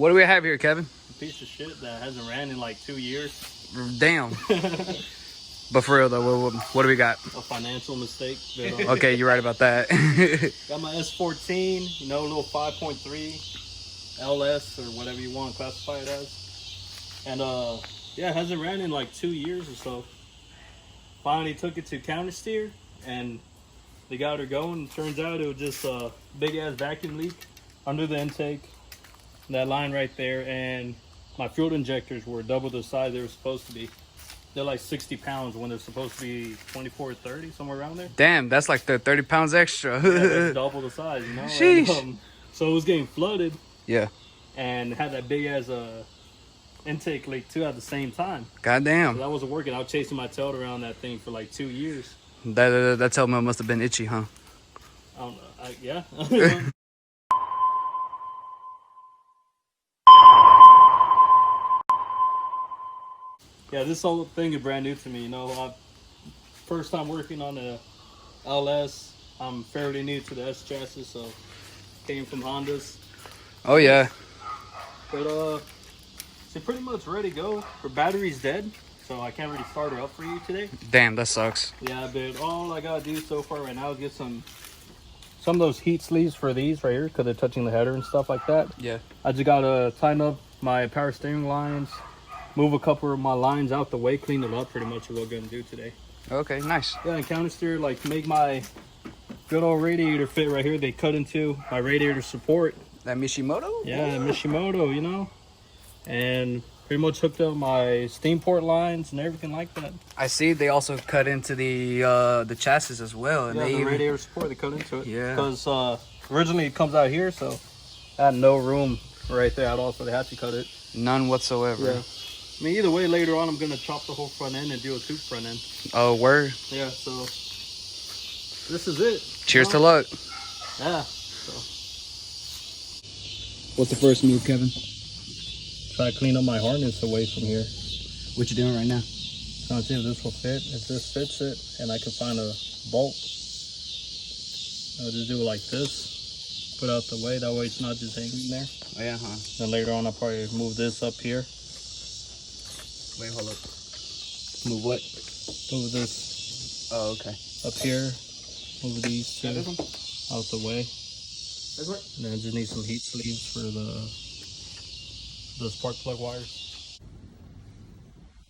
What do we have here, Kevin? A piece of shit that hasn't ran in like 2 years. Damn. But for real though, what do we got? A financial mistake. Okay, you're right about that. Got my S14, you know, a little 5.3 LS or whatever you want to classify it as. And yeah, it hasn't ran in like 2 years or so. Finally took it to counter steer and they got her going. Turns out it was just a big ass vacuum leak under the intake. That line right there, and my fuel injectors were double the size they were supposed to be. They're like 60 pounds when they're supposed to be 24 or 30, somewhere around there. Damn, that's like the 30 pounds extra. Yeah, that's double the size, you know? Sheesh. And, so it was getting flooded. Yeah. And had that big ass intake leak too at the same time. Goddamn. So that wasn't working. I was chasing my tail around that thing for like 2 years. That tail mill must have been itchy, huh? I don't know. Yeah. Yeah, this whole thing is brand new to me. You know, first time working on the LS. I'm fairly new to the S chassis, so came from Hondas. Oh yeah. But so pretty much ready to go. Her battery's dead, so I can't really start her up for you today. Damn, that sucks. Yeah, but all I gotta do so far right now is get some of those heat sleeves for these right here, because they're touching the header and stuff like that. Yeah. I just gotta tighten up my power steering lines, move a couple of my lines out the way, clean it up. Pretty much what we're gonna do today. Okay, nice. Yeah, and counter steer, like make my good old radiator fit right here. They cut into my radiator support. That Mishimoto? Yeah, Mishimoto, you know, and pretty much hooked up my steam port lines and everything like that. I see they also cut into the chassis as well. And Yeah, they the even... radiator support, they cut into it. Yeah. Because originally it comes out here, so I had no room right there at all, so they had to cut it. None whatsoever. Yeah. I mean, either way, later on, I'm going to chop the whole front end and do a tube front end. Oh, word. Yeah, so this is it. Cheers to luck. Yeah. So. What's the first move, Kevin? Try to clean up my harness away from here. What you doing right now? Trying to see if this will fit. If this fits it, and I can find a bolt, I'll just do it like this. Put out the way. That way it's not just hanging there. Oh, yeah, huh? Then later on, I'll probably move this up here. Wait, hold up. Move what? Move this Oh, okay. up here. Move these two This one? out the way. This one? And then just need some heat sleeves for the spark plug wires.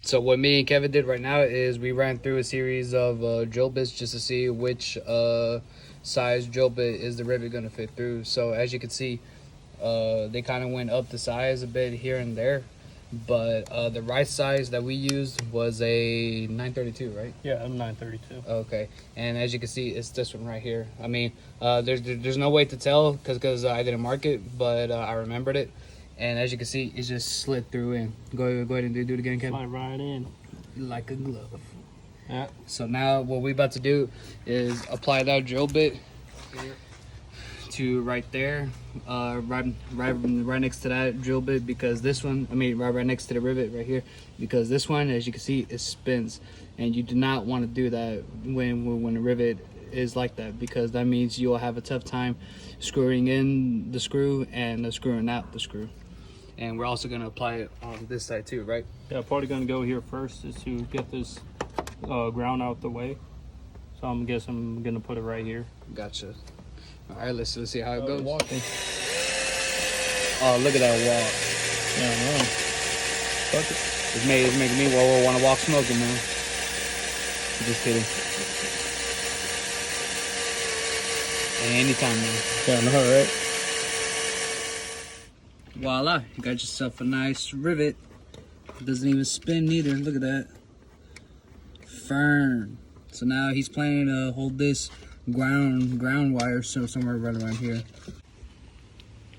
So what me and Kevin did right now is we ran through a series of drill bits just to see which size drill bit is the rivet going to fit through. So as you can see, they kind of went up the size a bit here and there. But the right size that we used was a 932, right? Yeah, I'm 932. Okay, and as you can see, it's this one right here. I mean, there's no way to tell because I didn't mark it, but I remembered it. And as you can see, it just slid through in. Go ahead and do it again, Kevin. Slide right in. Like a glove. Yeah. So now what we about to do is apply that drill bit to right there, right next to that drill bit, because this one, I mean right next to the rivet right here, because this one, as you can see, it spins, and you do not want to do that when the rivet is like that, because that means you'll have a tough time screwing in the screw and screwing out the screw. And we're also going to apply it on this side too, right? Yeah, probably going to go here first is to get this ground out the way. So I'm guessing I'm going to put it right here. Gotcha. All right, let's see how it goes. Walking. Oh, look at that walk. Yeah, I know. Fuck it. It's making me want to walk smoking now. Just kidding. Anytime, man. Yeah, I know, right? Voila, you got yourself a nice rivet. It doesn't even spin neither. Look at that. Firm. So now he's planning to hold this ground wire somewhere right around here.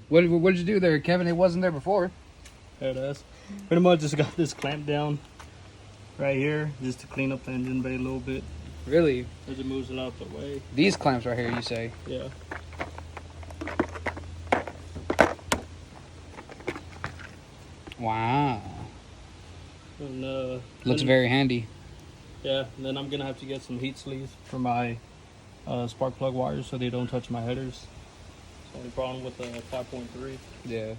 What did you do there, Kevin? It wasn't there before. There it is. Pretty much just got this clamp down right here just to clean up the engine bay a little bit. Really? As it moves it out the way. These clamps right here, you say? Yeah. Wow. And, looks very handy. Yeah, and then I'm gonna have to get some heat sleeves for my spark plug wires so they don't touch my headers. It's the only problem with the 5.3. Yeah.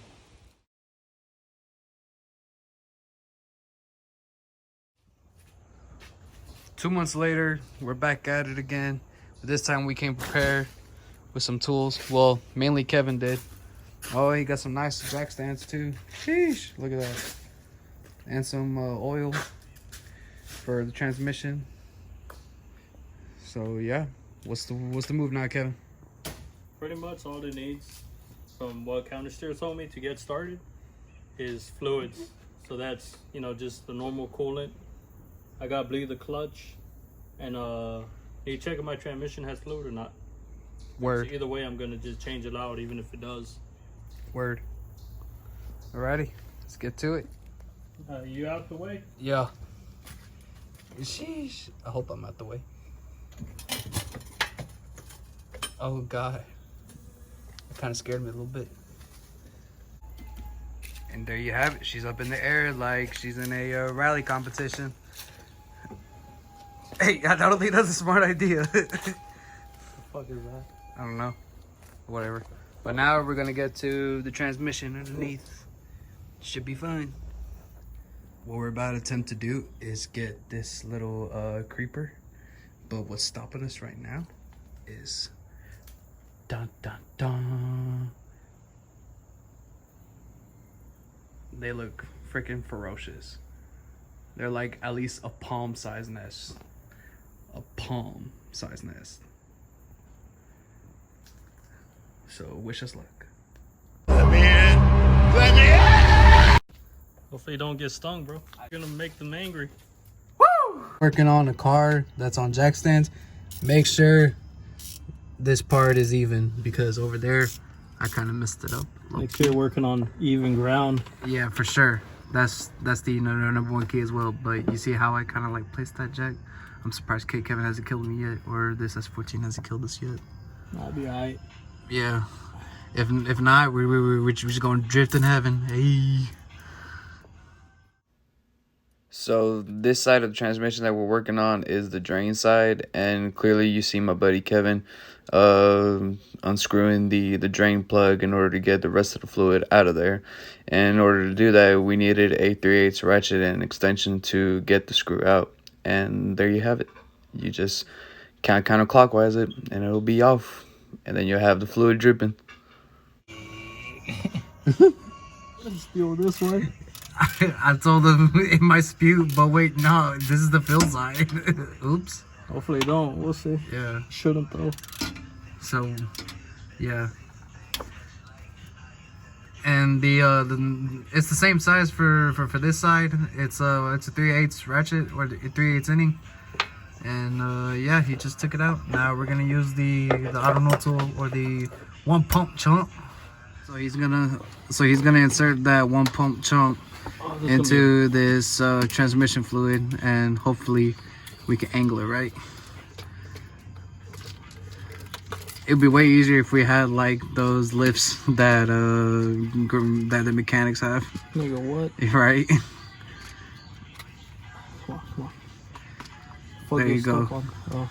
2 months later, we're back at it again. But this time we came prepared with some tools. Well, mainly Kevin did. Oh, he got some nice jack stands too. Sheesh, look at that. And some oil for the transmission. So yeah, what's the move now, Kevin? Pretty much all it needs, from what countersteer told me to get started, is fluids. So that's, you know, just the normal coolant. I got to bleed the clutch, and you check if my transmission has fluid or not. Word. So either way, I'm gonna just change it out, even if it does. Word. Alrighty, let's get to it. You out the way? Yeah. Sheesh. I hope I'm out the way. Oh God. It kind of scared me a little bit. And there you have it. She's up in the air like she's in a rally competition. Hey, I don't think that's a smart idea. What the fuck is that? I don't know. Whatever. But now we're gonna get to the transmission underneath. Should be fine. What we're about to attempt to do is get this little creeper. But what's stopping us right now is dun dun dun. They look freaking ferocious. They're like at least a palm size nest. A palm size nest. So wish us luck. Hopefully you don't get stung, bro. You're gonna make them angry. Woo! Working on a car that's on jack stands. Make sure this part is even, because over there I kind of messed it up. Make sure you're working on even ground. Yeah, for sure. That's the number one key as well. But you see how I kind of like placed that jack? I'm surprised Kevin hasn't killed me yet, or this S14 hasn't killed us yet. I'll be alright. Yeah. If not, we're just going to drift in heaven. Hey. So this side of the transmission that we're working on is the drain side, and clearly you see my buddy Kevin unscrewing the drain plug in order to get the rest of the fluid out of there. And in order to do that, we needed a 3/8 ratchet and extension to get the screw out. And there you have it. You just counterclockwise it and it'll be off, and then you'll have the fluid dripping. Let's go this way. I told him it might spew, but wait, no, this is the fill side. Oops. Hopefully you don't. We'll see. Yeah. Shouldn't though. So, yeah. And the it's the same size for this side. It's a 3/8 ratchet, or 3/8 inning. And yeah, he just took it out. Now we're gonna use the auto no tool, or the one pump chunk. So he's gonna insert that one pump chunk into this transmission fluid, and hopefully we can angle it right. It'd be way easier if we had like those lifts that the mechanics have. Nigga, what? Right? Come on. There you go. Oh.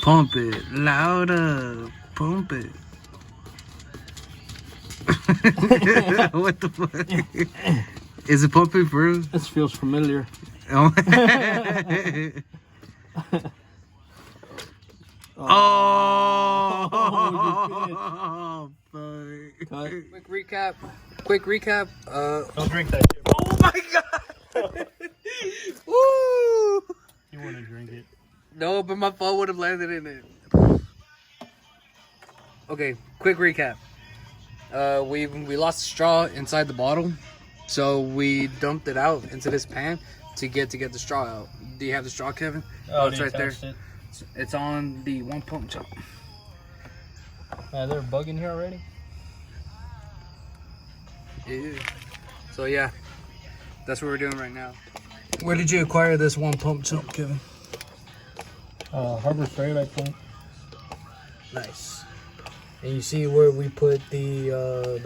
Pump it louder. Pump it. What the fuck? Is it pumping for real? This feels familiar. Oh. Oh, fuck. Quick recap. Don't drink that shit. Oh my God. Woo. You want to drink it? No, but my phone would have landed in it. Okay, quick recap. We lost the straw inside the bottle, so we dumped it out into this pan to get the straw out. Do you have the straw, Kevin? Oh, it's right there. It's on the one pump chunk. Is there a bug in here already? Yeah. So yeah, that's what we're doing right now. Where did you acquire this one pump chunk, Kevin? Harbor Freight, I think. Nice. And you see where we put the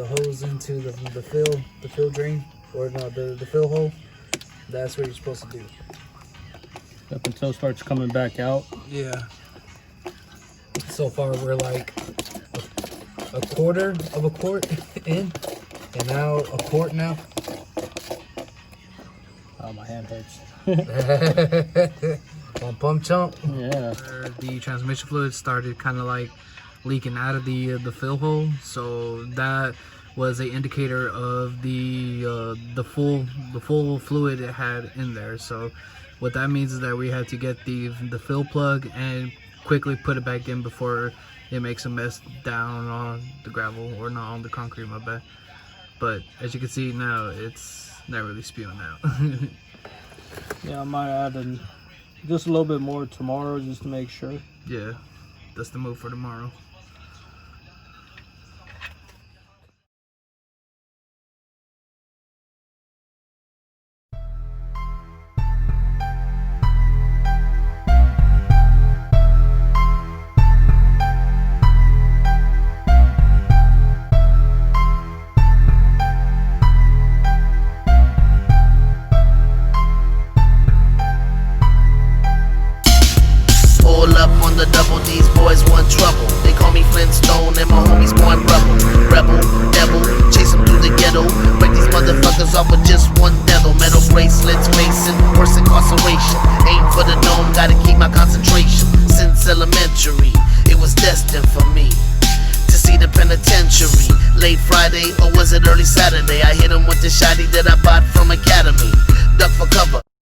hose into the fill drain, or no, the fill hole? That's what you're supposed to do. Up until it starts coming back out. Yeah. So far we're like a quarter of a quart in, and now a quart now. Oh, my hand hurts. On pump chump. Yeah. The transmission fluid started kind of like leaking out of the fill hole, so that was an indicator of the full fluid it had in there. So what that means is that we had to get the fill plug and quickly put it back in before it makes a mess down on the gravel, or not on the concrete, my bad. But as you can see now, it's not really spewing out. Yeah, I might add just a little bit more tomorrow just to make sure. Yeah, that's the move for tomorrow. On the double, these boys want trouble. They call me Flintstone and my homies born rebel. Rebel, devil, chase them through the ghetto. Break these motherfuckers off with just one devil. Metal bracelets, facing worse incarceration. Aim for the dome, gotta keep my concentration. Since elementary, it was destined for me to see the penitentiary. Late Friday, or was it early Saturday? I hit him with the shotty that I bought from Academy. Duck for cover.